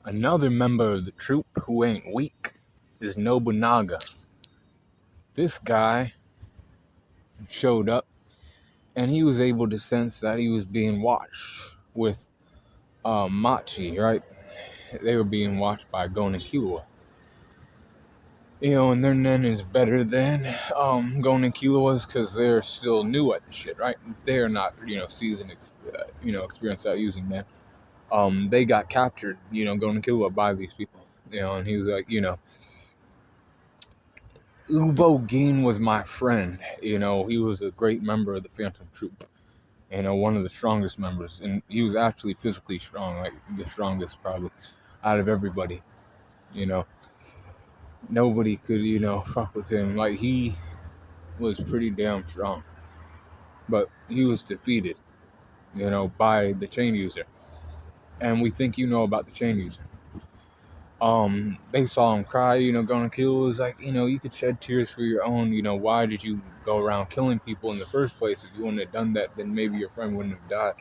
Another member of the troop who ain't weak is Nobunaga. This guy showed up and he was able to sense that he was being watched with Machi, right? They were being watched by Gon and Killua. And their nen is better than Gon and Killua's because they're still new at the shit, right? They're not, seasoned, experienced at using that. They got captured, Gon and Killua by these people, and he was like, Ubo Gin was my friend, he was a great member of the Phantom Troop, one of the strongest members, and he was actually physically strong, like the strongest probably out of everybody, Nobody could, fuck with him. Like, he was pretty damn strong. But he was defeated, by the chain user. And we think about the chain user. They saw him cry, going to kill. It was like, you could shed tears for your own, why did you go around killing people in the first place? If you wouldn't have done that, then maybe your friend wouldn't have died.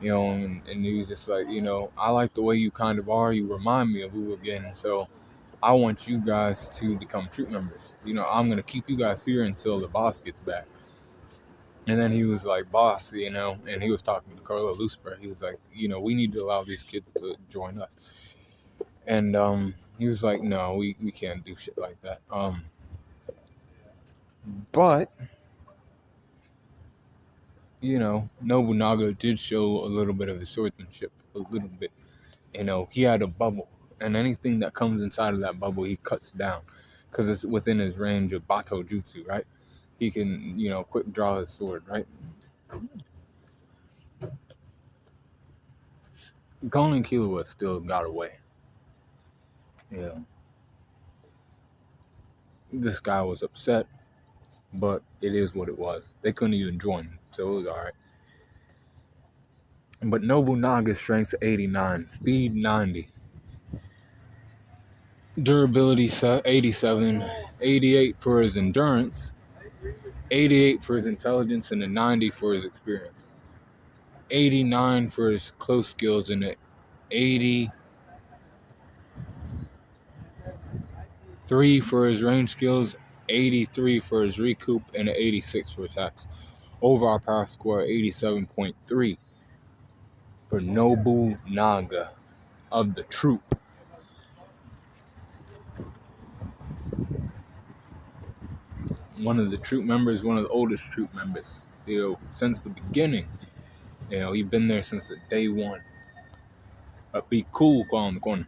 And he was just like, I like the way you kind of are. You remind me of Wu again. So I want you guys to become troop members. I'm going to keep you guys here until the boss gets back. And then he was like, boss, and he was talking to Carlo Lucifer. He was like, we need to allow these kids to join us. And he was like, no, we can't do shit like that. But, Nobunaga did show a little bit of his swordsmanship, a little bit. He had a bubble. And anything that comes inside of that bubble, he cuts down. Because it's within his range of Bato Jutsu, right? He can, quick draw his sword, right? Gon and Killua still got away. This guy was upset, but it is what it was. They couldn't even join, so it was alright. But Nobunaga's strength 89, speed 90. Durability 87, 88 for his endurance, 88 for his intelligence, and a 90 for his experience. 89 for his close skills, and an 83 for his range skills, 83 for his recoup, and an 86 for attacks. Overall power score 87.3 for Nobunaga of the troop. One of the troop members, one of the oldest troop members, since the beginning. He's been there since the day one. Be cool, on the corner.